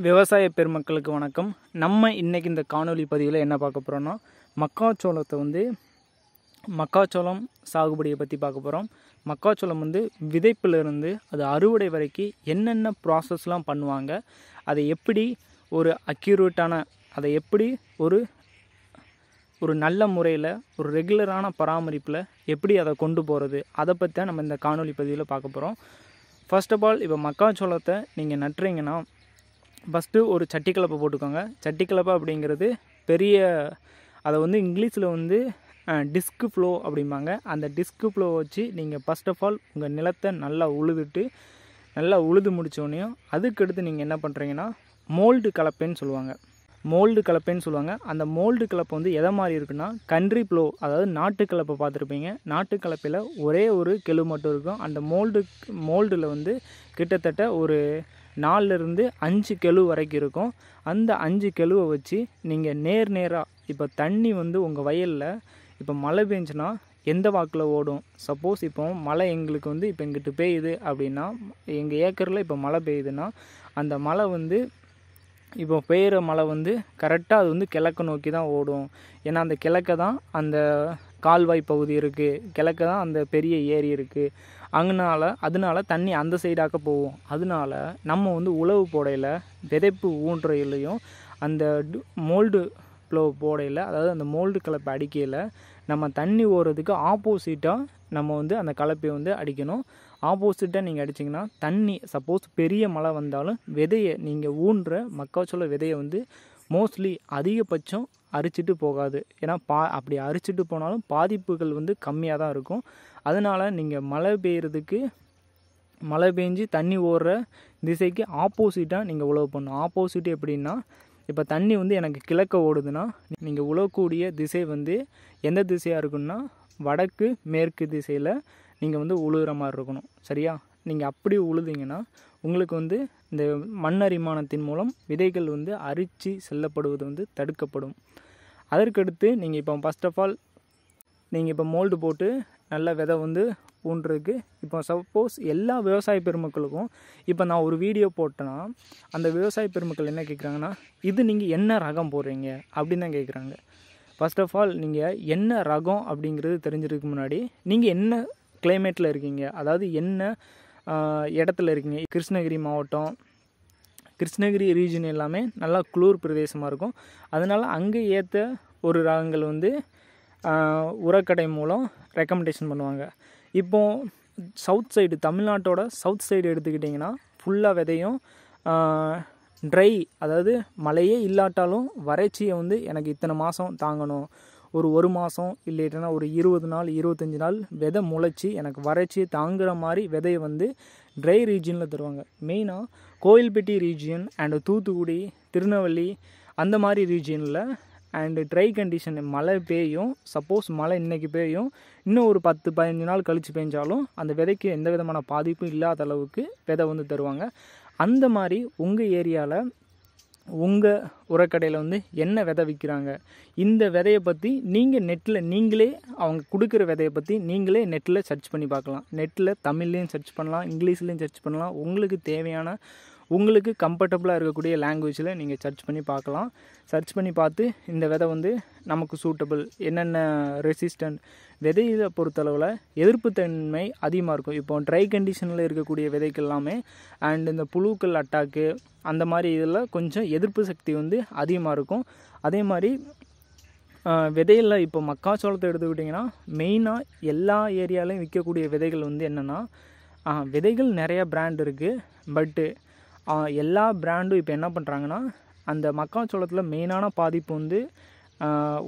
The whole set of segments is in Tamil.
விவசாய பெருமக்களுக்கு வணக்கம். நம்ம இன்னைக்கு இந்த காணொளி பதிவில் என்ன பார்க்க போகிறோம்னா, மக்காச்சோளம் சாகுபடியை பற்றி பார்க்க போகிறோம். மக்காச்சோளம் விதைப்பிலிருந்து அது அறுவடை வரைக்கும் என்னென்ன ப்ராசஸ்லாம் பண்ணுவாங்க, அதை எப்படி ஒரு அக்யூரேட்டான, அதை எப்படி ஒரு நல்ல முறையில் ஒரு ரெகுலரான பராமரிப்பில் எப்படி அதை கொண்டு போகிறது, அதை பற்றி தான் நம்ம இந்த காணொளி பதிவில் பார்க்க போகிறோம். ஃபர்ஸ்ட் ஆஃப் ஆல், இப்போ மக்காச்சோளத்தை நீங்கள் நட்டுறீங்கன்னா ஃபஸ்ட்டு ஒரு சட்டி கலப்பை போட்டுக்கோங்க. சட்டி கலப்பை அப்படிங்கிறது பெரிய, அதை இங்கிலீஷில் டிஸ்க் ஃப்ளோ அப்படிம்பாங்க. அந்த டிஸ்க் ஃப்ளோ வச்சு நீங்கள் ஃபஸ்ட் ஆஃப் ஆல் உங்கள் நிலத்தை நல்லா உழுது முடித்தோடனையும் அதுக்கடுத்து நீங்கள் என்ன பண்ணுறீங்கன்னா மோல்டு கலப்பைன்னு சொல்லுவாங்க. அந்த மோல்டு கலப்பை எதை மாதிரி இருக்குன்னா, கண்ட்ரி ப்ளோ, அதாவது நாட்டு கலப்பை பார்த்துருப்பீங்க. நாட்டு கலப்பையில் ஒரே ஒரு கெழு மட்டும் இருக்கும். அந்த மோல்டில் கிட்டத்தட்ட ஒரு 4லிருந்து 5 கெழு வரைக்கும் இருக்கும். அந்த 5 கெழுவை வச்சு நீங்கள் நேராக இப்போ தண்ணி உங்கள் வயலில் இப்போ மழை பெஞ்சுன்னா எந்த வாக்கில் ஓடும். சப்போஸ் இப்போ மழை எங்களுக்கு இப்போ எங்கிட்ட பெய்யுது அப்படின்னா, எங்கள் ஏக்கரில் இப்போ மழை பெய்யுதுன்னா, அந்த மழை இப்போ பெய்கிற மழை கரெக்டாக அது கிழக்கு நோக்கி தான் ஓடும். ஏன்னா அந்த கிழக்க தான் அந்த கால்வாய் பகுதி இருக்குது, கிழக்க தான் அந்த பெரிய ஏரி இருக்குது. அதனால தண்ணி அந்த சைடாக்க போகும். அதனால நம்ம உழவு போடையில், விதைப்பு ஊன்றையிலையும் அந்த மோல்டு ப்ளோ போடையில், அதாவது அந்த மோல்டு கலப்பை அடிக்கையில் நம்ம தண்ணி ஓடுறதுக்கு ஆப்போசிட்டாக நம்ம அந்த கலப்பையை அடிக்கணும். ஆப்போசிட்டாக நீங்கள் அடிச்சிங்கன்னா தண்ணி, சப்போஸ் பெரிய மழை வந்தாலும் விதையை, நீங்கள் ஊன்ற மக்காச்சோள விதையை மோஸ்ட்லி அதிகபட்சம் அரிச்சிட்டு போகாது. ஏன்னா அப்படி அரிச்சிட்டு போனாலும் பாதிப்புகள் கம்மியாக தான் இருக்கும். அதனால் நீங்கள் மழை பெஞ்சு தண்ணி ஓடுற திசைக்கு ஆப்போசிட்டாக நீங்கள் உழவு பண்ணணும். ஆப்போசிட் எப்படின்னா, இப்போ தண்ணி எனக்கு கிழக்க ஓடுதுன்னா நீங்கள் உழவக்கூடிய திசை எந்த திசையாக இருக்குன்னா, வடக்கு மேற்கு திசையில் நீங்கள் உழுகிற மாதிரி இருக்கணும். சரியா? நீங்கள் அப்படி உழுதிங்கன்னா உங்களுக்கு இந்த மண்ணரிமானத்தின் மூலம் விதைகள் அரிச்சு செல்லப்படுவது தடுக்கப்படும். அதற்கடுத்து நீங்கள் இப்போ ஃபர்ஸ்ட் ஆஃப் ஆல் நீங்கள் இப்போ மோல்டு போட்டு நல்ல விதை ஊன்றதுக்கு, இப்போ சப்போஸ் எல்லா விவசாய பெருமக்களுக்கும் இப்போ நான் ஒரு வீடியோ போட்டேன்னா, அந்த விவசாய பெருமக்கள் என்ன கேட்குறாங்கன்னா, இது நீங்கள் என்ன ரகம் போடுறீங்க அப்படின்னு தான் கேட்குறாங்க. ஃபர்ஸ்ட் ஆஃப் ஆல் நீங்கள் என்ன ரகம் அப்படிங்கிறது தெரிஞ்சிருக்கு முன்னாடி நீங்கள் என்ன கிளைமேட்டில் இருக்கீங்க, அதாவது என்ன இடத்துல இருக்கீங்க. கிருஷ்ணகிரி மாவட்டம், கிருஷ்ணகிரி ரீஜன் எல்லாமே நல்லா குளிர் பிரதேசமாக இருக்கும். அதனால் அங்கே ஏற்ற ஒரு ரகங்கள் உரக்கடை மூலம் ரெக்கமெண்டேஷன் பண்ணுவாங்க. இப்போது சவுத் சைடு, தமிழ்நாட்டோட சவுத் சைடு எடுத்துக்கிட்டிங்கன்னா ஃபுல்லாக விதையும் ட்ரை, அதாவது மழையே இல்லாட்டாலும் வறட்சியை எனக்கு இத்தனை மாதம் தாங்கணும், ஒரு மாதம் இல்லைன்னா ஒரு 20 நாள் 25 நாள் விதை முளைச்சி எனக்கு வறட்சியை தாங்குகிற மாதிரி விதையை ட்ரை ரீஜியனில் தருவாங்க. மெயினாக கோயில்பட்டி ரீஜியன் அண்டு தூத்துக்குடி, திருநெல்வேலி அந்த மாதிரி ரீஜியனில் அண்டு ட்ரை கண்டிஷன், மழை பெய்யும். சப்போஸ் மழை இன்றைக்கி பெய்யும், இன்னும் ஒரு 10-15 நாள் கழித்து பெஞ்சாலும் அந்த விதைக்கு எந்த விதமான பாதிப்பும் இல்லாத அளவுக்கு விதை தருவாங்க. அந்த மாதிரி உங்கள் ஏரியாவில் உங்கள் உரக்கடையில் என்ன விதை விற்கிறாங்க, இந்த விதையை பற்றி நீங்கள் நீங்களே அவங்க கொடுக்குற விதையை பற்றி நீங்களே நெட்டில் சர்ச் பண்ணி பார்க்கலாம். நெட்டில் தமிழ்லேயும் சர்ச் பண்ணலாம், இங்கிலீஷ்லேயும் சர்ச் பண்ணலாம். உங்களுக்கு தேவையான, உங்களுக்கு கம்ஃபர்டபுளாக இருக்கக்கூடிய லாங்குவேஜில் நீங்கள் சர்ச் பண்ணி பார்க்கலாம். சர்ச் பண்ணி பார்த்து இந்த விதை நமக்கு சூட்டபிள், என்னென்ன ரெசிஸ்டன்ட், விதையை பொறுத்தளவில் எதிர்ப்புத்தன்மை அதிகமாக இருக்கும். இப்போ ட்ரை கண்டிஷனில் இருக்கக்கூடிய விதைகள் எல்லாமே அண்ட் இந்த புழுக்கள் அட்டாக்கு அந்த மாதிரி இதில் கொஞ்சம் எதிர்ப்பு சக்தி அதிகமாக இருக்கும். அதே மாதிரி விதையில் இப்போ மக்காச்சோளத்தை எடுத்துக்கிட்டிங்கன்னா, மெயினாக எல்லா ஏரியாலையும் விற்கக்கூடிய விதைகள் என்னென்னா, விதைகள் நிறையா பிராண்ட் இருக்குது. பட்டு எல்லா பிராண்டும் இப்போ என்ன பண்ணுறாங்கன்னா, அந்த மக்காச்சோளத்தில் மெயினான பாதிப்பு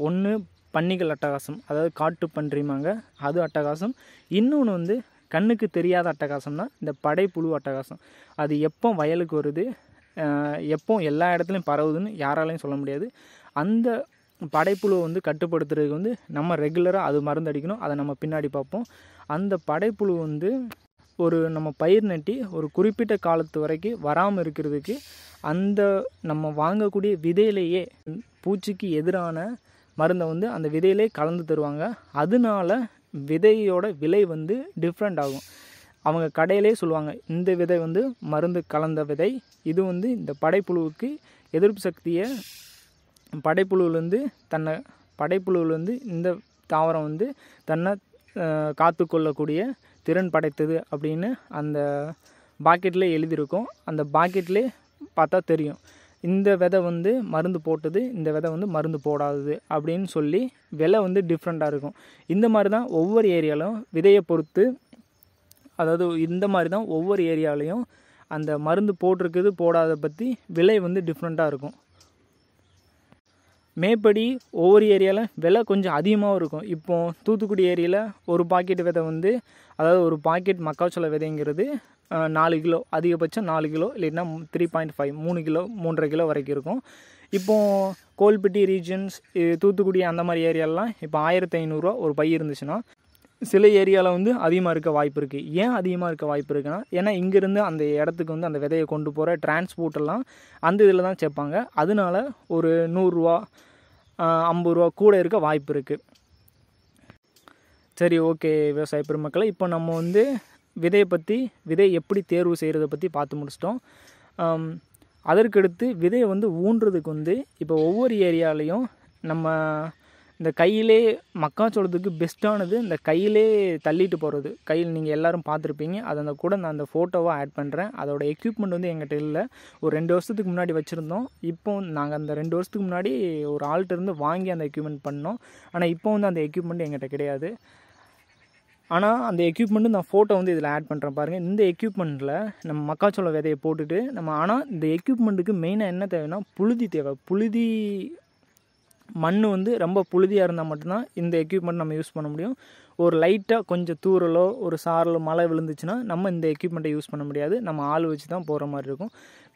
ஒன்று பன்னிகள் அட்டகாசம், அதாவது காட்டு பன்றிமாங்க, அது அட்டகாசம். இன்னொன்று கண்ணுக்கு தெரியாத அட்டகாசம்னா இந்த படைப்புழு அட்டகாசம். அது எப்போ வயலுக்கு வருது, எப்போ எல்லா இடத்துலையும் பரவுதுன்னு யாராலையும் சொல்ல முடியாது. அந்த படைப்புழுவை கட்டுப்படுத்துறதுக்கு நம்ம ரெகுலராக அது மருந்து அடிக்கணும். அதை நம்ம பின்னாடி பார்ப்போம். அந்த படைப்புழு ஒரு நம்ம பயிர் நட்டி ஒரு குறிப்பிட்ட காலத்து வரைக்கும் வராமல் இருக்கிறதுக்கு அந்த நம்ம வாங்கக்கூடிய விதையிலேயே பூச்சிக்கு எதிரான மருந்தை அந்த விதையிலே கலந்து தருவாங்க. அதனால விதையோட விலை டிஃப்ரெண்ட் ஆகும். அவங்க கடையிலே சொல்லுவாங்க, இந்த விதை வந்து மருந்து கலந்த விதை, இது வந்து இந்த படைப்புழுவுக்கு எதிர்ப்பு சக்தியை படைப்புழுவிலேருந்து இந்த தாவரம் வந்து தன்னை காத்து கொள்ளக்கூடிய திறன் படைத்தது அப்படின்னு அந்த பாக்கெட்டில் எழுதியிருக்கும். அந்த பாக்கெட்லேயே பார்த்தா தெரியும், இந்த விதை வந்து மருந்து போட்டது, இந்த விதை வந்து மருந்து போடாதது அப்படின்னு சொல்லி விலை வந்து டிஃப்ரெண்ட்டாக இருக்கும். இந்த மாதிரி தான் ஒவ்வொரு ஏரியாலும் விதையை பொறுத்து, அதாவது இந்த மாதிரி தான் ஒவ்வொரு ஏரியாலையும் அந்த மருந்து போட்டிருக்குது போடாத பற்றி விலை வந்து டிஃப்ரெண்ட்டாக இருக்கும். மேற்படி ஒவ்வொரு ஏரியாவில் விலை கொஞ்சம் அதிகமாகவும் இருக்கும். இப்போது தூத்துக்குடி ஏரியாவில் ஒரு பாக்கெட் விதை வந்து, அதாவது ஒரு பாக்கெட் மக்காச்சோள விதைங்கிறது 4 கிலோ, அதிகபட்சம் 4 கிலோ, இல்லைன்னா 3.5 3 கிலோ 3.5 கிலோ வரைக்கும் இருக்கும். இப்போது கோல்பட்டி ரீஜன்ஸ், தூத்துக்குடி அந்த மாதிரி ஏரியாலாம் இப்போ 1500 ஒரு பை இருந்துச்சுன்னா, சில ஏரியாவில் வந்து அதிகமாக இருக்க வாய்ப்பு இருக்குது. ஏன் அதிகமாக இருக்க வாய்ப்பு இருக்குன்னா, ஏன்னா இங்கேருந்து அந்த இடத்துக்கு வந்து அந்த விதையை கொண்டு போகிற டிரான்ஸ்போர்ட்டெல்லாம் அந்த இதில் தான் சேர்ப்பாங்க. அதனால ஒரு 100 ரூபா 50 ரூபா கூட இருக்க வாய்ப்பு இருக்குது. சரி, ஓகே விவசாய பெருமக்களை, இப்போ நம்ம வந்து விதை எப்படி தேர்வு செய்கிறத பற்றி பார்த்து முடிச்சிட்டோம். அதற்கடுத்து விதையை வந்து ஊன்றதுக்கு வந்து இப்போ ஒவ்வொரு ஏரியாலையும் நம்ம இந்த கையிலே மக்காச்சோளத்துக்கு பெஸ்ட்டானது இந்த கையிலே தள்ளிட்டு போகிறது. கையில் நீங்கள் எல்லோரும் பார்த்துருப்பீங்க. அதை கூட நான் அந்த ஃபோட்டோவாக ஆட் பண்ணுறேன். அதோட எக்யூப்மெண்ட் வந்து எங்கிட்ட இல்லை. ஒரு 2 வருஷத்துக்கு முன்னாடி வச்சுருந்தோம். இப்போ நாங்கள் அந்த 2 வருஷத்துக்கு முன்னாடி ஒரு ஆள்கிட்ட இருந்து வாங்கி அந்த எக்யூப்மெண்ட் பண்ணோம். ஆனால் இப்போ வந்து அந்த எக்யூப்மெண்ட் எங்கிட்ட கிடையாது. ஆனால் அந்த எக்யூப்மெண்ட்டு நான் ஃபோட்டோ வந்து இதில் ஆட் பண்ணுறேன் பாருங்கள். இந்த எக்யூப்மெண்ட்டில் நம்ம மக்காச்சோள விதையை போட்டுட்டு ஆனால் இந்த எக்யூப்மெண்ட்டுக்கு மெயினாக என்ன தேவைன்னா புழுதி தேவை. மண் வந்து ரொம்ப புழுதியாக இருந்தால் மட்டும்தான் இந்த எக்யூப்மெண்ட் நம்ம யூஸ் பண்ண முடியும். ஒரு லைட்டாக கொஞ்சம் தூறலோ ஒரு சாரலோ மழை விழுந்துச்சுன்னா நம்ம இந்த எக்யூப்மெண்ட்டை யூஸ் பண்ண முடியாது. நம்ம ஆள் வச்சு தான் போகிற மாதிரி இருக்கும்.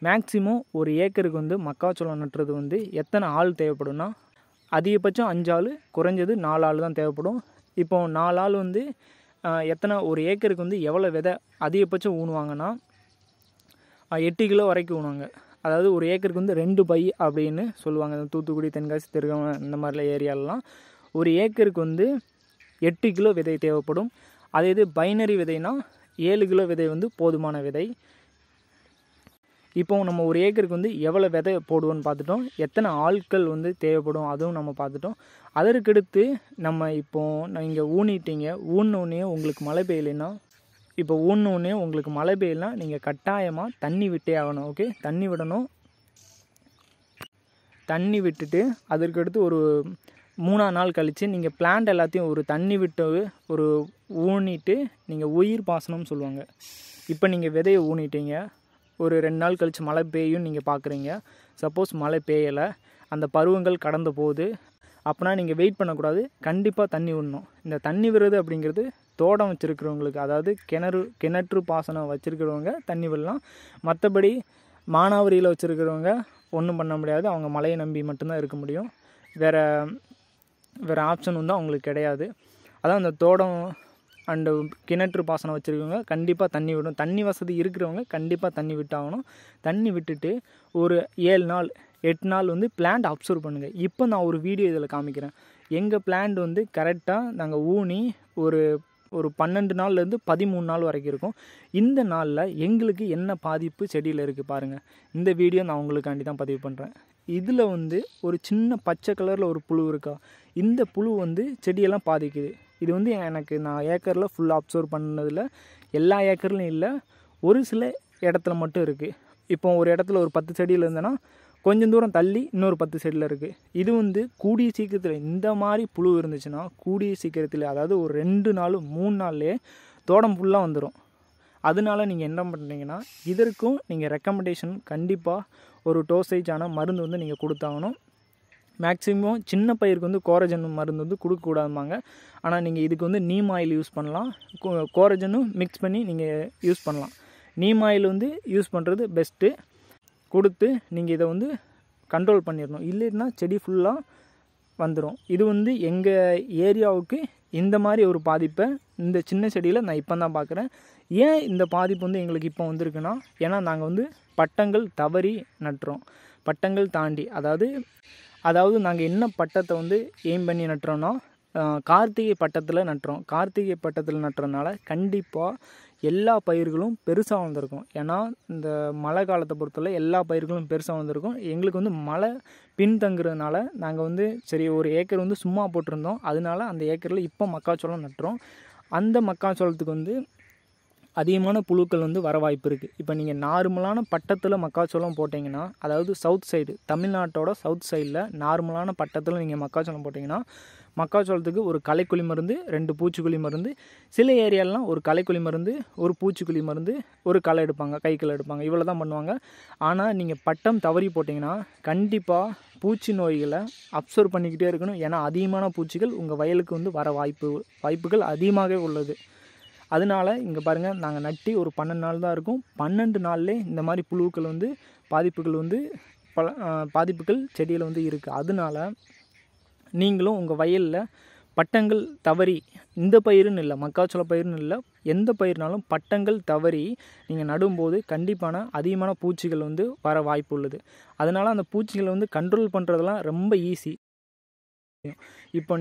மேக்ஸிமம் ஒரு ஏக்கருக்கு வந்து மக்காச்சோளம் நட்டுறது வந்து எத்தனை ஆள் தேவைப்படும்னா, அதிகபட்சம் 5 ஆள், குறைஞ்சது 4 ஆள் தான் தேவைப்படும். இப்போ 4 ஆள் வந்து ஒரு ஏக்கருக்கு வந்து எவ்வளோ விதை அதிகபட்சம் ஊனுவாங்கன்னா 8 கிலோ வரைக்கும் ஊனுவாங்க. அதாவது ஒரு ஏக்கருக்கு வந்து 2 பை அப்படின்னு சொல்லுவாங்க. தூத்துக்குடி, தென்காசி, திருகவனம் இந்த மாதிரிலாம் ஏரியாலலாம் ஒரு ஏக்கருக்கு வந்து 8 கிலோ விதை தேவைப்படும். அதே இது பைனரி விதைனா 7 கிலோ விதை வந்து போதுமான விதை. இப்போ நம்ம ஒரு ஏக்கருக்கு வந்து எவ்வளோ விதை போடுவோன்னு பார்த்துட்டோம். எத்தனை ஆட்கள் வந்து தேவைப்படும் அதுவும் நம்ம பார்த்துட்டோம். அதற்கடுத்து நம்ம நீங்கள் ஊன்னோடனே உங்களுக்கு மழை பெய்யலைன்னா, நீங்கள் கட்டாயமாக தண்ணி விட்டே ஆகணும். ஓகே, தண்ணி விடணும். தண்ணி விட்டுட்டு அதற்கடுத்து ஒரு 3 நாள் கழித்து நீங்கள் பிளான்ட் எல்லாத்தையும் ஒரு தண்ணி விட்டு ஒரு ஊனிட்டு நீங்கள் உயிர் பாசனம்னு சொல்லுவாங்க. இப்போ நீங்கள் விதையை ஊனிட்டீங்க, ஒரு 2 நாள் கழித்து மழை பெய்யும் நீங்கள் பார்க்குறீங்க. சப்போஸ் மழை பெய்யலை, அந்த பருவங்கள் கடந்த போகுது அப்படின்னா நீங்கள் வெயிட் பண்ணக்கூடாது, கண்டிப்பாக தண்ணி விடணும். இந்த தண்ணி விடுறது அப்படிங்கிறது தோட்டம் வச்சுருக்கிறவங்களுக்கு, அதாவது கிணற்று பாசனம் வச்சுருக்கிறவங்க தண்ணி விடலாம். மற்றபடி மானாவரியில் வச்சுருக்கிறவங்க ஒன்றும் பண்ண முடியாது. அவங்க மழையை நம்பி மட்டும்தான் இருக்க முடியும். வேறு ஆப்ஷன் வந்து அவங்களுக்கு கிடையாது. அதான் அந்த தோட்டம் அண்டு கிணற்று பாசனம் வச்சுருக்கவங்க கண்டிப்பாக தண்ணி விடணும். தண்ணி வசதி இருக்கிறவங்க கண்டிப்பாக தண்ணி விட்டாகணும். தண்ணி விட்டுட்டு ஒரு 7 நாள் 8 நாள் வந்து பிளான்ட் அப்சர்வ் பண்ணுங்கள். இப்போ நான் ஒரு வீடியோ இதில் காமிக்கிறேன். எங்கள் பிளான்ட் வந்து கரெக்டாக நாங்கள் ஊனி ஒரு 12 நாள்லேருந்து 13 நாள் வரைக்கும் இருக்கும். இந்த நாளில் எங்களுக்கு என்ன பாதிப்பு செடியில் இருக்குது பாருங்கள். இந்த வீடியோ நான் உங்களுக்காண்டி தான் பதிவு பண்ணுறேன். இதில் வந்து ஒரு சின்ன பச்சை கலரில் ஒரு புழு இருக்கா, இந்த புழு வந்து செடியெல்லாம் பாதிக்குது. இது வந்து நான் ஏக்கரில் ஃபுல்லாக அப்சர்வ் பண்ணதில் எல்லா ஏக்கர்லையும் இல்லை, ஒரு சில இடத்துல மட்டும் இருக்குது. இப்போ ஒரு இடத்துல ஒரு 10 செடியில் இருந்தேன்னா கொஞ்சம் தூரம் தள்ளி இன்னொரு 10 செடியில் இருக்குது. இது வந்து கூடிய சீக்கிரத்தில் இந்த மாதிரி புழு இருந்துச்சுன்னா கூடிய சீக்கிரத்தில், அதாவது ஒரு 2 நாள் 3 நாள்லேயே தோட்டம் ஃபுல்லாக வந்துடும். அதனால நீங்கள் என்ன பண்ணுறீங்கன்னா, இதற்கும் நீங்கள் ரெக்கமெண்டேஷன் கண்டிப்பாக ஒரு டோசேஜான மருந்து வந்து நீங்கள் கொடுத்தாகணும். மேக்ஸிமம் சின்ன பயிருக்கு வந்து கோரஜன் மருந்து வந்து கொடுக்கக்கூடாதுமாங்க. ஆனால் நீங்கள் இதுக்கு வந்து நீம் ஆயில் யூஸ் பண்ணலாம். கோரஜனும் மிக்ஸ் பண்ணி நீங்கள் யூஸ் பண்ணலாம். நீம் ஆயில் வந்து யூஸ் பண்ணுறது பெஸ்ட்டு. கொடுத்து நீங்கள் இதை வந்து கண்ட்ரோல் பண்ணிடணும். இல்லைன்னா செடி ஃபுல்லாக வந்துடும். இது வந்து எங்கள் ஏரியாவுக்கு இந்த மாதிரி ஒரு பாதிப்பை இந்த சின்ன செடியில் நான் இப்போ தான் பார்க்குறேன். ஏன் இந்த பாதிப்பு வந்து எங்களுக்கு இப்போ வந்திருக்குன்னா, ஏன்னா நாங்கள் வந்து பட்டங்கள் தவறி நட்டுறோம். பட்டங்கள் தாண்டி, அதாவது நாங்கள் என்ன பட்டத்தை வந்து எய்ம் பண்ணி நட்டுறோன்னா, கார்த்திகை பட்டத்தில் நட்டுறோம். கார்த்திகை பட்டத்தில் நட்டுறதுனால கண்டிப்பாக எல்லா பயிர்களும் பெருசாக வந்திருக்கும். ஏன்னா இந்த மழை காலத்தை பொறுத்தவரை எல்லா பயிர்களும் பெருசாக வந்திருக்கும். எங்களுக்கு வந்து மழை பின்தங்குறதுனால நாங்கள் வந்து சரி ஒரு ஏக்கர் வந்து சும்மா போட்டிருந்தோம். அதனால அந்த ஏக்கரில் இப்போ மக்காச்சோளம் நட்டுறோம். அந்த மக்காச்சோளத்துக்கு வந்து அதிகமான புழுக்கள் வந்து வர வாய்ப்பு இருக்குது. இப்போ நீங்கள் நார்மலான பட்டத்தில் மக்காச்சோளம் போட்டிங்கன்னா, அதாவது சவுத் சைடு தமிழ்நாட்டோட சவுத் சைடில் நார்மலான பட்டத்தில் நீங்கள் மக்காச்சோளம் போட்டிங்கன்னா, மக்காச்சோளத்துக்கு ஒரு களைக்கொல்லி மருந்து, 2 பூச்சிக்கொல்லி மருந்து, சில ஏரியாலாம் ஒரு களைக்கொல்லி மருந்து, ஒரு பூச்சிக்கொல்லி மருந்து, ஒரு களை எடுப்பாங்க, களை எடுப்பாங்க, இவ்வளோ தான் பண்ணுவாங்க. ஆனால் நீங்கள் பட்டம் தவறி போட்டிங்கன்னா கண்டிப்பாக பூச்சி நோய்களை அப்சர்வ் பண்ணிக்கிட்டே இருக்கணும். ஏன்னா அதிகமான பூச்சிகள் உங்கள் வயலுக்கு வந்து வர வாய்ப்புகள் அதிகமாகவே உள்ளது. அதனால இங்கே பாருங்கள், நாங்கள் நட்டி ஒரு 12 நாள் தான் இருக்கும். 12 நாள்லேயே இந்த மாதிரி புழுக்கள் வந்து பாதிப்புகள் செடியில் வந்து இருக்குது. அதனால நீங்களும் உங்கள் வயலில் பட்டங்கள் தவறி, இந்த பயிருன்னு இல்லை, மக்காச்சோள பயிருன்னு இல்லை, எந்த பயிர்னாலும் பட்டங்கள் தவறி நீங்கள் நடும்போது கண்டிப்பான அதிகமான பூச்சிகள் வந்து வர வாய்ப்பு உள்ளது. அதனால் அந்த பூச்சிகளை வந்து கண்ட்ரோல் பண்ணுறதெல்லாம் ரொம்ப ஈஸி. இப்போ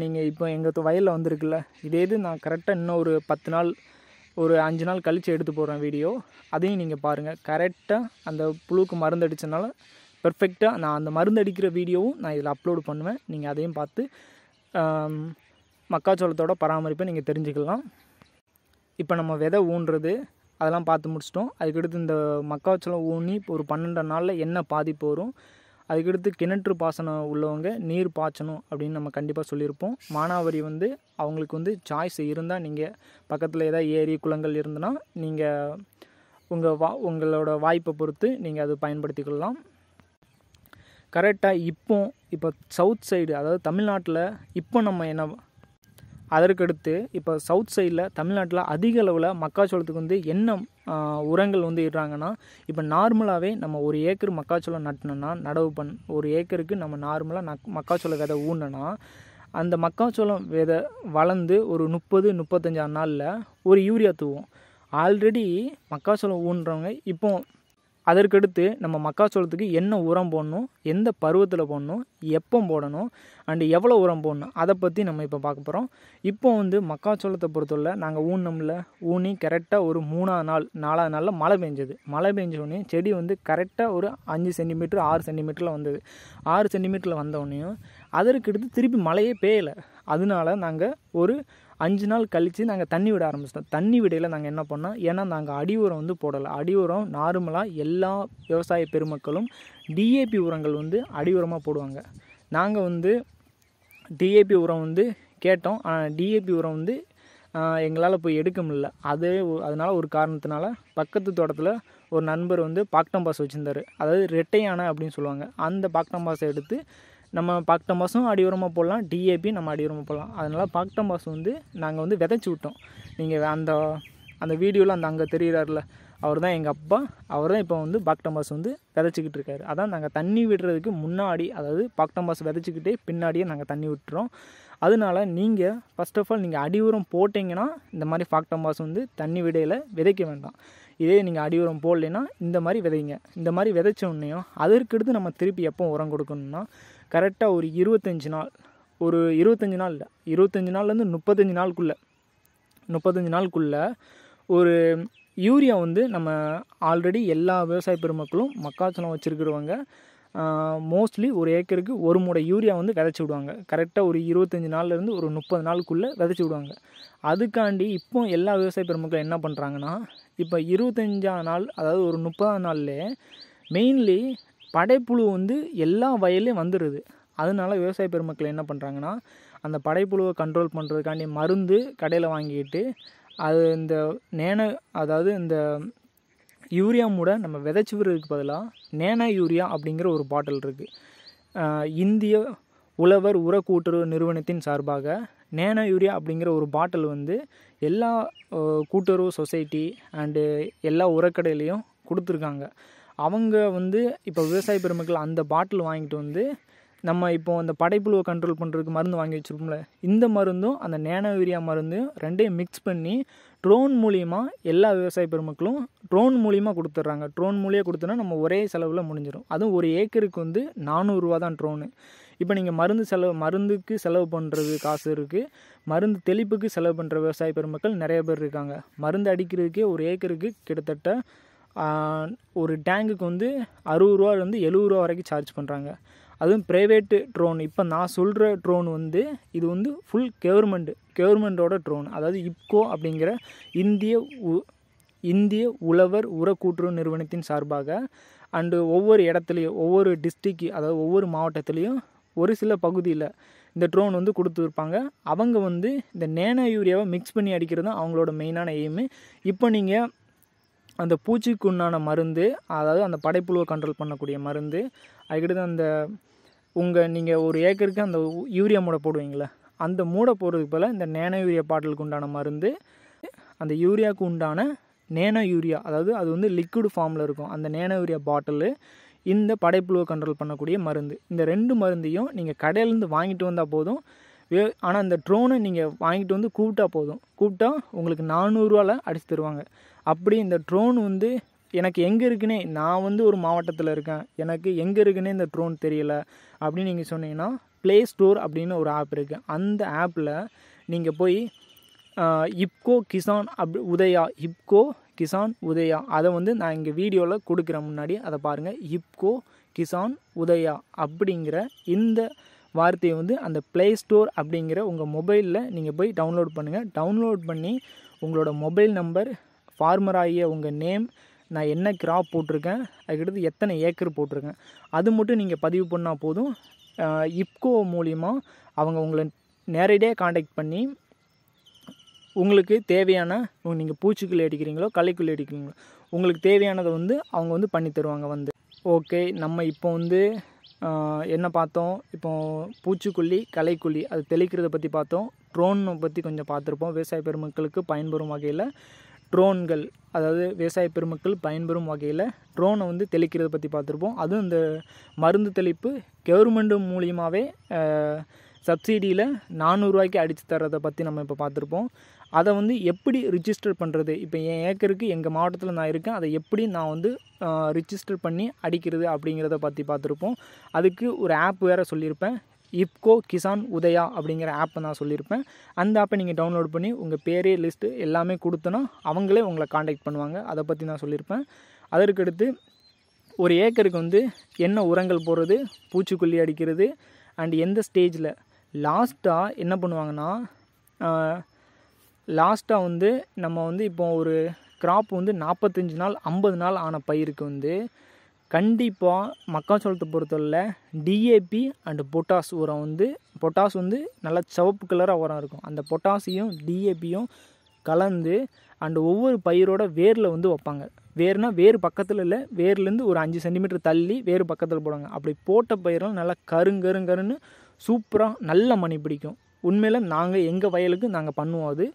எங்கள் வயலில் வந்திருக்குல்ல, இது நான் கரெக்டாக இன்னும் ஒரு 10 நாள், ஒரு 5 நாள் கழித்து எடுத்து போடுறேன் வீடியோ. அதையும் நீங்கள் பாருங்கள். கரெக்டாக அந்த புழுக்கு மருந்து அடித்தனால பெர்ஃபெக்டாக நான் அந்த மருந்து அடிக்கிற வீடியோவும் நான் இதில் அப்லோடு பண்ணுவேன். நீங்கள் அதையும் பார்த்து மக்காச்சோளத்தோட பராமரிப்பை நீங்கள் தெரிஞ்சுக்கலாம். இப்போ நம்ம விதை ஊன்றது அதெல்லாம் பார்த்து முடிச்சிட்டோம். அதுக்கடுத்து இந்த மக்காச்சோளம் ஊனி ஒரு 12 நாளில் என்ன பாதிப்பு வரும், அதுக்கடுத்து கிணற்று பாசனம் உள்ளவங்க நீர் பாய்ச்சணும் அப்படின்னு நம்ம கண்டிப்பாக சொல்லியிருப்போம். மானாவாரி வந்து அவங்களுக்கு வந்து சாய்ஸ் இருந்தால், நீங்கள் பக்கத்தில் ஏதாவது ஏரி குளங்கள் இருந்ததுன்னா நீங்கள் உங்களோட வாய்ப்பை பொறுத்து நீங்கள் அதை பயன்படுத்திக்கொள்ளலாம். கரெக்டாக இப்போ சவுத் சைடு, அதாவது தமிழ்நாட்டில் இப்போ நம்ம என்ன, அதற்கடுத்து இப்போ சவுத் சைடில் தமிழ்நாட்டில் அதிக அளவில் மக்காச்சோளத்துக்கு வந்து என்ன உரங்கள் வந்து இடுறாங்கன்னா, இப்போ நார்மலாகவே நம்ம ஒரு ஏக்கர் மக்காச்சோளம் நட்டினோன்னா ஒரு ஏக்கருக்கு நம்ம நார்மலாக மக்காச்சோள விதை ஊனோன்னா, அந்த மக்காச்சோளம் விதை வளர்ந்து ஒரு 30-35 நாளில் ஒரு யூரியா தூவும். ஆல்ரெடி மக்காச்சோளம் ஊன்றவங்க இப்போ அதற்கடுத்து நம்ம மக்காச்சோளத்துக்கு என்ன உரம் போடணும், எந்த பருவத்தில் போடணும், எப்போ போடணும், அண்டு எவ்வளோ உரம் போடணும், அதை பற்றி நம்ம இப்போ பார்க்க போகிறோம். இப்போ வந்து மக்காச்சோளத்தை பொறுத்தவரை நாங்கள் ஊனி கரெக்டாக ஒரு 3ஆவது நாள் 4ஆவது நாளில் மழை பெஞ்சது. மழை பெஞ்சோடனே செடி வந்து கரெக்டாக ஒரு 5 சென்டிமீட்டர் 6 சென்டிமீட்டரில் வந்தது. 6 சென்டிமீட்டரில் வந்தோடனையும் அதற்கடுத்து திருப்பி மழையே பெய்யலை. அதனால நாங்கள் ஒரு 5 நாள் கழித்து நாங்கள் தண்ணி விட ஆரம்பிச்சிட்டோம். தண்ணி விடையில் நாங்கள் என்ன பண்ணோம், ஏன்னா நாங்கள் அடி உரம் வந்து போடலை. அடி உரம் நார்மலாக எல்லா விவசாய பெருமக்களும் டிஏபி உரங்கள் வந்து அடி உரமாக போடுவாங்க. நாங்கள் வந்து டிஏபி உரம் வந்து கேட்டோம். ஆனால் டிஏபி உரம் வந்து எங்களால் போய் எடுக்க முடியல. அதனால் ஒரு காரணத்தினால பக்கத்து தோட்டத்தில் ஒரு நண்பர் வந்து பாக்டம்பாஸ் வச்சுருந்தார். அதாவது ரெட்டை யானை அப்படின்னு சொல்லுவாங்க. அந்த பாக்டம்பாஸை எடுத்து நம்ம பாக்டம்பாஸும் அடி உரமாக போடலாம், டிஏபி நம்ம அடி உரமாக போடலாம். அதனால் பாக்டம்பாஸ் வந்து நாங்கள் வந்து விதைச்சி விட்டோம். நீங்கள் அந்த வீடியோவில் அங்கே தெரிகிறாருல, அவர் தான் எங்கள் அப்பா. அவர் தான் இப்போ வந்து பாக்டம்பாஸ் வந்து விதைச்சிக்கிட்டு இருக்காரு. அதான் நாங்கள் தண்ணி விடுறதுக்கு முன்னாடி, அதாவது பாக்டம்பாஸ் விதைச்சிக்கிட்டே பின்னாடியே நாங்கள் தண்ணி விட்டுறோம். அதனால நீங்கள் ஃபஸ்ட் ஆஃப் ஆல் நீங்கள் அடி உரம் போட்டிங்கன்னா இந்த மாதிரி பாக்டம்பாஸ் வந்து தண்ணி விடையில் விதைக்க வேண்டாம். இதே நீங்கள் அடி உரம் போடலைன்னா இந்த மாதிரி விதைங்க. இந்த மாதிரி விதைச்ச உடனேயும் அதற்கடுத்து நம்ம திருப்பி எப்போ உரம் கொடுக்கணும்னா, கரெக்டாக ஒரு 25 நாள், ஒரு 25 நாள் இல்லை, 25 நாள்லேருந்து 35 நாளுக்குள்ளே ஒரு யூரியா வந்து நம்ம ஆல்ரெடி எல்லா விவசாய பெருமக்களும் மக்காச்சோளம் வச்சுருக்கிறவங்க மோஸ்ட்லி ஒரு ஏக்கருக்கு ஒரு மூடை யூரியா வந்து விதைச்சி விடுவாங்க. கரெக்டாக ஒரு 25 நாள்லேருந்து ஒரு 30 நாளுக்குள்ளே விதைச்சி விடுவாங்க. அதுக்காண்டி இப்போ எல்லா விவசாய பெருமக்களும் என்ன பண்ணுறாங்கன்னா, இப்போ 25ஆம் நாள், அதாவது ஒரு 30ஆம் நாள்லேயே மெயின்லி படைப்புழு வந்து எல்லா வயல்லையும் வந்துடுது. அதனால விவசாய பெருமக்கள் என்ன பண்ணுறாங்கன்னா, அந்த படைப்புழுவை கண்ட்ரோல் பண்ணுறதுக்காண்டி மருந்து கடையில் வாங்கிட்டு அதாவது இந்த யூரியா மூட நம்ம விதைச்சி விடுறதுக்கு பதிலாக நேனோ யூரியா அப்படிங்கிற ஒரு பாட்டில் இருக்குது. இந்திய உழவர் உர கூட்டுறவு நிறுவனத்தின் சார்பாக நேனோ யூரியா அப்படிங்கிற ஒரு பாட்டில் வந்து எல்லா கூட்டுறவு சொசைட்டி அண்டு எல்லா உரக்கடையிலையும் கொடுத்துருக்காங்க. அவங்க வந்து இப்போ விவசாய பெருமக்கள் அந்த பாட்டில் வாங்கிட்டு வந்து நம்ம இப்போ அந்த படைப்புழுவை கண்ட்ரோல் பண்ணுறதுக்கு மருந்து வாங்கி வச்சுருப்போம்ல, இந்த மருந்தும் அந்த நேனோ யூரியா மருந்தும் ரெண்டையும் மிக்ஸ் பண்ணி ட்ரோன் மூலிமா எல்லா விவசாய பெருமக்களும் ட்ரோன் மூலிமா கொடுத்துட்றாங்க. ட்ரோன் மூலியம் கொடுத்தோன்னா நம்ம ஒரே செலவில் முடிஞ்சிடும். அதுவும் ஒரு ஏக்கருக்கு வந்து 400 ரூபா தான் ட்ரோனு. இப்போ நீங்கள் மருந்துக்கு செலவு பண்ணுறது காசு இருக்குது, மருந்து தெளிப்புக்கு செலவு பண்ணுற விவசாய பெருமக்கள் நிறைய பேர் இருக்காங்க. மருந்து அடிக்கிறதுக்கே ஒரு ஏக்கருக்கு கிட்டத்தட்ட ஒரு டேங்குக்கு வந்து 60 ரூபாலேருந்து 70 ரூபா வரைக்கும் சார்ஜ் பண்ணுறாங்க. அதுவும் ப்ரைவேட்டு ட்ரோன். இப்போ நான் சொல்கிற ட்ரோன் வந்து இது வந்து ஃபுல் கவர்மெண்ட்டோட ட்ரோன். அதாவது இப்கோ அப்படிங்கிற இந்திய உழவர் உர கூட்டுறவு நிறுவனத்தின் சார்பாக அண்டு ஒவ்வொரு இடத்துலையும் ஒவ்வொரு டிஸ்ட்ரிக்ட், அதாவது ஒவ்வொரு மாவட்டத்துலேயும் ஒரு சில பகுதியில் இந்த ட்ரோன் வந்து கொடுத்துருப்பாங்க. அவங்க வந்து இந்த நேனோ யூரியாவை மிக்ஸ் பண்ணி அடிக்கிறது தான் அவங்களோட மெயினான எய்மு. இப்போ நீங்கள் அந்த பூச்சிக்கு உண்டான மருந்து, அதாவது அந்த படைப்புழுவை கண்ட்ரோல் பண்ணக்கூடிய மருந்து, அதுக்கிட்ட நீங்கள் ஒரு ஏக்கருக்கு அந்த யூரியா மூடை போடுவீங்களே, அந்த மூடை போடுறதுக்கு போல் இந்த நேனோ யூரியா பாட்டிலுக்கு உண்டான மருந்து, அந்த யூரியாவுக்கு உண்டான நேனோ யூரியா, அதாவது அது வந்து லிக்விட் ஃபார்மில் இருக்கும் அந்த நேனோ யூரியா பாட்டிலு, இந்த படைப்புழுவை கண்ட்ரோல் பண்ணக்கூடிய மருந்து. இந்த 2 மருந்தையும் நீங்கள் கடையிலேருந்து வாங்கிட்டு வந்தால் போதும். ஆனால் அந்த ட்ரோனை நீங்கள் வாங்கிட்டு வந்து கூப்பிட்டா உங்களுக்கு 400 ரூபாவில் அடித்து தருவாங்க. அப்படி இந்த ட்ரோன் வந்து எனக்கு எங்கே இருக்குன்னே, நான் வந்து ஒரு மாவட்டத்தில் இருக்கேன், எனக்கு எங்கே இருக்குன்னே இந்த ட்ரோன் தெரியலை அப்படின்னு நீங்கள் சொன்னீங்கன்னா, ப்ளே ஸ்டோர் அப்படின்னு ஒரு ஆப் இருக்குது. அந்த ஆப்பில் நீங்கள் போய் இப்கோ கிசான் இப்கோ கிசான் உதயா, அதை வந்து நான் இங்கே வீடியோவில் கொடுக்குறேன், முன்னாடி அதை பாருங்கள். இப்கோ கிசான் உதயா அப்படிங்கிற இந்த வார்த்தையை வந்து அந்த ப்ளே ஸ்டோர் அப்படிங்கிற உங்கள் மொபைலில் நீங்கள் போய் டவுன்லோட் பண்ணுங்கள். டவுன்லோட் பண்ணி உங்களோட மொபைல் நம்பர், ஃபார்மர் ஆகிய உங்கள் நேம், நான் என்ன கிராப் போட்டிருக்கேன், அதுக்கடுத்து எத்தனை ஏக்கர் போட்டிருக்கேன், அது மட்டும் நீங்கள் பதிவு பண்ணால் போதும். இப்கோ மூலிமா அவங்க உங்களை நேரடியாக காண்டாக்ட் பண்ணி உங்களுக்கு தேவையான, நீங்கள் பூச்சிக்குள்ளே அடிக்கிறீங்களோ களைக்குள்ளே அடிக்கிறீங்களோ, உங்களுக்கு தேவையானதை வந்து அவங்க வந்து பண்ணி தருவாங்க வந்து. ஓகே, நம்ம இப்போ வந்து என்ன பார்த்தோம், இப்போ பூச்சிக்கொல்லி களைக்கொல்லி அது தெளிக்கிறத பற்றி பார்த்தோம். ட்ரோனை பற்றி கொஞ்சம் பார்த்துருப்போம். விவசாய பெருமக்களுக்கு பயன்பெறும் வகையில் ட்ரோன்கள், அதாவது விவசாய பெருமக்கள் பயன்பெறும் வகையில் ட்ரோனை வந்து தெளிக்கிறத பற்றி பார்த்துருப்போம். அதுவும் இந்த மருந்து தெளிப்பு கவர்மெண்ட் மூலியமாகவே சப்சிடியில் 400 ரூபாய்க்கு அடித்து தர்றதை பற்றி நம்ம இப்போ பார்த்துருப்போம். அதை வந்து எப்படி ரிஜிஸ்டர் பண்ணுறது, இப்போ என் ஏக்கருக்கு எங்கள் மாவட்டத்தில் நான் இருக்கேன், அதை எப்படி நான் வந்து ரிஜிஸ்டர் பண்ணி அடிக்கிறது அப்படிங்கிறத பற்றி பார்த்துருப்போம். அதுக்கு ஒரு ஆப் வேறு சொல்லியிருப்பேன், இப்கோ கிசான் உதயா அப்படிங்கிற ஆப்பை நான் சொல்லியிருப்பேன். அந்த ஆப்பை நீங்கள் டவுன்லோட் பண்ணி உங்கள் பேரே லிஸ்ட்டு எல்லாமே கொடுத்தோன்னா அவங்களே உங்களை காண்டாக்ட் பண்ணுவாங்க. அதை பற்றி நான் சொல்லியிருப்பேன். அதற்கடுத்து ஒரு ஏக்கருக்கு வந்து என்ன உரங்கள் போடுறது, பூச்சிக்கொல்லி அடிக்கிறது, அண்ட் எந்த ஸ்டேஜில் லாஸ்ட்டாக என்ன பண்ணுவாங்கன்னா, லாஸ்ட்டாக வந்து நம்ம வந்து இப்போ ஒரு கிராப் வந்து 45 நாள் 50 நாள் ஆன பயிருக்கு வந்து கண்டிப்பாக மக்காச்சோளத்தை பொறுத்தவரையில் டிஏபி அண்டு பொட்டாஸ் உரம் வந்து, பொட்டாஸ் வந்து நல்லா சிவப்பு கலராக உரம் இருக்கும், அந்த பொட்டாசியும் டிஏபியும் கலந்து அண்டு ஒவ்வொரு பயிரோட வேரில் வந்து வைப்பாங்க. வேறு பக்கத்தில் இல்லை, வேர்லேருந்து ஒரு 5 சென்டிமீட்டர் தள்ளி வேறு பக்கத்தில் போடுவாங்க. அப்படி போட்ட பயிரெலாம் நல்லா கருன்னு சூப்பராக நல்ல மணி பிடிக்கும். உண்மையில் நாங்கள் எங்கள் வயலுக்கு நாங்கள் பண்ணுவோம். அது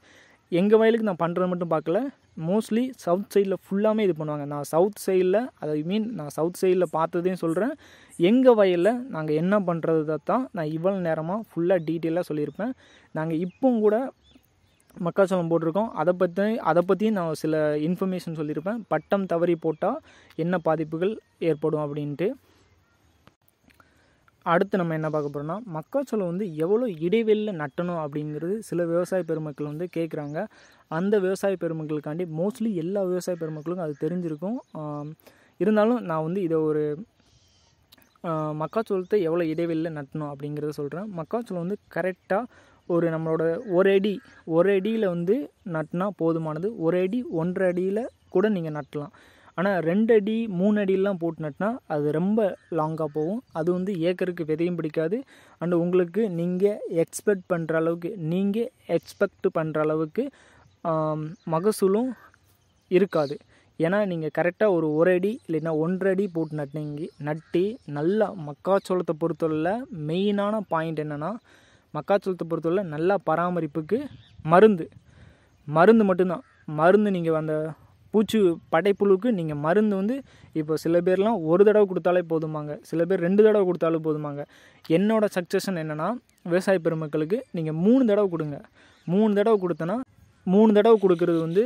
எங்கள் வயலுக்கு நான் பண்ணுறது மட்டும் பார்க்கல, மோஸ்ட்லி சவுத் சைடில் ஃபுல்லாமே இது பண்ணுவாங்க. நான் சவுத் சைடில் பார்த்ததையும் சொல்கிறேன். எங்கள் வயலில் நாங்கள் என்ன பண்ணுறதை தான் நான் இவ்வளோ நேரமாக ஃபுல்லாக டீட்டெயிலாக சொல்லியிருப்பேன். நாங்கள் இப்போ கூட மக்காச்சோளம் போட்டிருக்கோம், அதை பற்றியும் நான் சில இன்ஃபர்மேஷன் சொல்லியிருப்பேன். பட்டம் தவறி போட்டால் என்ன பாதிப்புகள் ஏற்படும் அப்படின்ட்டு. அடுத்து நம்ம என்ன பார்க்க போகிறோம்னா, மக்காச்சோளம் வந்து எவ்வளோ இடைவெளியில் நட்டணும் அப்படிங்கிறது சில விவசாய பெருமக்கள் வந்து கேட்குறாங்க. அந்த விவசாய பெருமக்களுக்காண்டி மோஸ்ட்லி எல்லா விவசாய பெருமக்களுக்கும் அது தெரிஞ்சிருக்கும். இருந்தாலும் நான் வந்து இதை ஒரு மக்காச்சோளத்தை எவ்வளோ இடைவெளியில் நட்டணும் அப்படிங்கிறத சொல்கிறேன். மக்காச்சோளம் வந்து கரெக்டாக ஒரு நம்மளோட ஒரு அடியில் வந்து நட்டினா போதுமானது. 1 அடி 1.5 அடியில் கூட நீங்கள் நட்டலாம். ஆனால் 2 அடி 3 அடியெலாம் போட்டு நட்டினா அது ரொம்ப லாங்காக போகும். அது வந்து ஏக்கருக்கு விதையும் பிடிக்காது. அண்டு உங்களுக்கு நீங்கள் எக்ஸ்பெக்ட் பண்ணுற அளவுக்கு மகசூலும் இருக்காது. ஏன்னா நீங்கள் கரெக்டாக ஒரு அடி இல்லைன்னா 1.5 அடி போட்டு நட்டி நல்லா மக்காச்சோளத்தை பொறுத்தவரையில் மெயினான பாயிண்ட் என்னென்னா, மக்காச்சோளத்தை பொறுத்தவரை நல்லா பராமரிப்புக்கு மருந்து மட்டும்தான். மருந்து நீங்கள் அந்த பூச்சி படைப்புழுக்கு நீங்கள் மருந்து வந்து இப்போ சில பேர்லாம் 1 தடவை கொடுத்தாலே போதுமாங்க, சில பேர் 2 தடவை கொடுத்தாலும் போதுமாங்க. என்னோடய சக்ஸஷன் என்னென்னா, விவசாய பெருமக்களுக்கு நீங்கள் 3 தடவை கொடுங்க. 3 தடவை கொடுத்தனா 3 தடவை கொடுக்குறது வந்து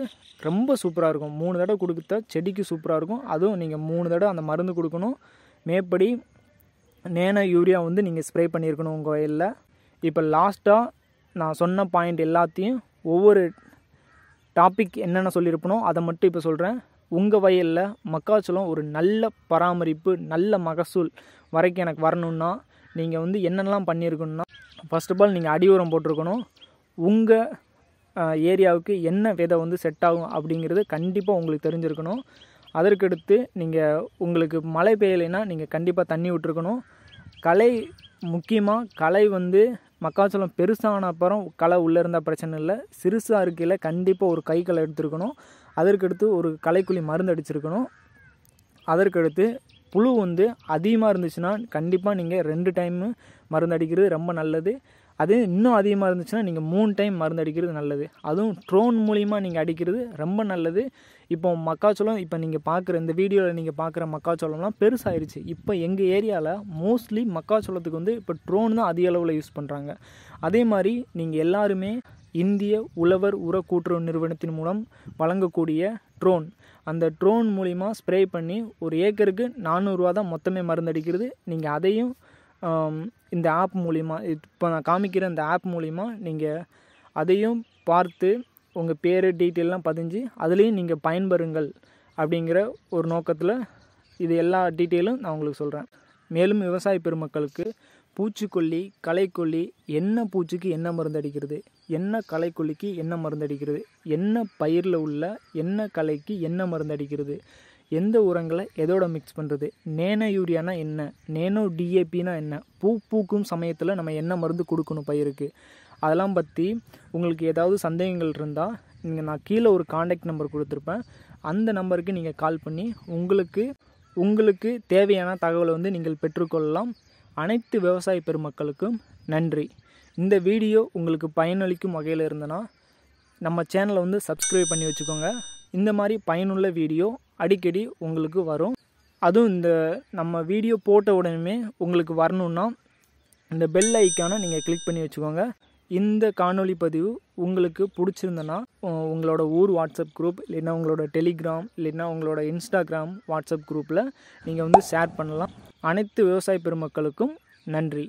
ரொம்ப சூப்பராக இருக்கும். 3 தடவை கொடுத்தா செடிக்கு சூப்பராக இருக்கும். அதுவும் நீங்கள் 3 தடவை அந்த மருந்து கொடுக்கணும். மேற்படி நேனோ யூரியா வந்து நீங்கள் ஸ்ப்ரே பண்ணியிருக்கணும் உங்கள் வயலில். இப்போ லாஸ்ட்டாக நான் சொன்ன பாயிண்ட் எல்லாத்தையும் ஒவ்வொரு டாபிக் என்னென்ன சொல்லியிருப்பனோ அதை மட்டும் இப்போ சொல்கிறேன். உங்கள் வயலில் மக்காச்சோளம் ஒரு நல்ல பராமரிப்பு, நல்ல மகசூல் வரைக்கும் எனக்கு வரணுன்னா நீங்கள் வந்து என்னென்னலாம் பண்ணியிருக்கணுன்னா, ஃபர்ஸ்ட் ஆஃப் ஆல் நீங்கள் அடி உரம் போட்டிருக்கணும். உங்கள் ஏரியாவுக்கு என்ன விதை வந்து செட் ஆகும் அப்படிங்கிறது கண்டிப்பாக உங்களுக்கு தெரிஞ்சிருக்கணும். அதற்கடுத்து நீங்கள் உங்களுக்கு மழை பெய்யலைன்னா நீங்கள் கண்டிப்பாக தண்ணி விட்டுருக்கணும். களை முக்கியமாக களை வந்து மக்காச்சோளம் பெருசான அப்புறம் களை உள்ளே இருந்தால் பிரச்சனை இல்லை. சிறுசாக இருக்கையில் கண்டிப்பாக ஒரு கை களை எடுத்துருக்கணும். அதற்கடுத்து ஒரு களைக்குழி மருந்து அடிச்சிருக்கணும். அதற்கடுத்து புழு வந்து அதிகமாக இருந்துச்சுன்னா கண்டிப்பாக நீங்கள் 2 டைமு மருந்து அடிக்கிறது ரொம்ப நல்லது. அது இன்னும் அதிகமாக இருந்துச்சுன்னா நீங்கள் 3 டைம் மருந்து அடிக்கிறது நல்லது. அதுவும் ட்ரோன் மூலிமா நீங்கள் அடிக்கிறது ரொம்ப நல்லது. இப்போ மக்காச்சோளம் இப்போ நீங்கள் பார்க்குற இந்த வீடியோவில் நீங்கள் பார்க்குற மக்காச்சோளம்லாம் பெருசாகிடுச்சு. இப்போ எங்கள் ஏரியாவில் மோஸ்ட்லி மக்காச்சோளத்துக்கு வந்து இப்போ ட்ரோன் தான் அதிக அளவில் யூஸ் பண்ணுறாங்க. அதே மாதிரி நீங்கள் எல்லாருமே இந்திய உழவர் உர கூட்டுறவு நிறுவனத்தின் மூலம் வழங்கக்கூடிய ட்ரோன், அந்த ட்ரோன் மூலிமா ஸ்ப்ரே பண்ணி ஒரு ஏக்கருக்கு 400 ரூபா தான் மொத்தமே மருந்து அடிக்கிறது. நீங்கள் அதையும் இந்த ஆப் மூலிமா, இப்போ நான் காமிக்கிற இந்த ஆப் மூலிமா நீங்கள் அதையும் பார்த்து உங்கள் பேர் டீட்டெயிலெலாம் பதிஞ்சு அதுலேயும் நீங்கள் பயன்பெறுங்கள் அப்படிங்கிற ஒரு நோக்கத்தில் இது எல்லா டீட்டெயிலும் நான் உங்களுக்கு சொல்கிறேன். மேலும் விவசாய பெருமக்களுக்கு பூச்சிக்கொல்லி, களைக்கொல்லி, என்ன பூச்சிக்கு என்ன மருந்து அடிக்கிறது, என்ன களைக்கொல்லிக்கு என்ன மருந்து அடிக்கிறது, என்ன பயிரில் உள்ள என்ன களைக்கு என்ன மருந்து அடிக்கிறது, எந்த உரங்களை எதோட மிக்ஸ் பண்ணுறது, நேனோ யூரியானா என்ன, நேனோ டிஏபினா என்ன, பூக்கும் சமயத்தில் நம்ம என்ன மருந்து கொடுக்கணும் பயிருக்கு, அதெல்லாம் பற்றி உங்களுக்கு ஏதாவது சந்தேகங்கள் இருந்தால் நான் கீழே ஒரு காண்டாக்ட் நம்பர் கொடுத்துருப்பேன். அந்த நம்பருக்கு நீங்கள் கால் பண்ணி உங்களுக்கு தேவையான தகவலை வந்து நீங்கள் பெற்றுக்கொள்ளலாம். அனைத்து விவசாய பெருமக்களுக்கும் நன்றி. இந்த வீடியோ உங்களுக்கு பயனளிக்கும் வகையில் இருந்தனா நம்ம சேனலை வந்து சப்ஸ்கிரைப் பண்ணி வச்சுக்கோங்க. இந்த மாதிரி பயனுள்ள வீடியோ அடிக்கடி உங்களுக்கு வரும். அதுவும் இந்த நம்ம வீடியோ போட்ட உடனே உங்களுக்கு வரணுன்னா இந்த பெல் ஐக்கானை நீங்கள் கிளிக் பண்ணி வச்சுக்கோங்க. இந்த காணொளி பதிவு உங்களுக்கு பிடிச்சிருந்தனா உங்களோட ஊர் வாட்ஸ்அப் குரூப், இல்லைன்னா உங்களோட டெலிகிராம், இல்லைன்னா உங்களோட இன்ஸ்டாகிராம் வாட்ஸ்அப் குரூப்பில் நீங்கள் வந்து ஷேர் பண்ணலாம். அனைத்து விவசாய பெருமக்களுக்கும் நன்றி.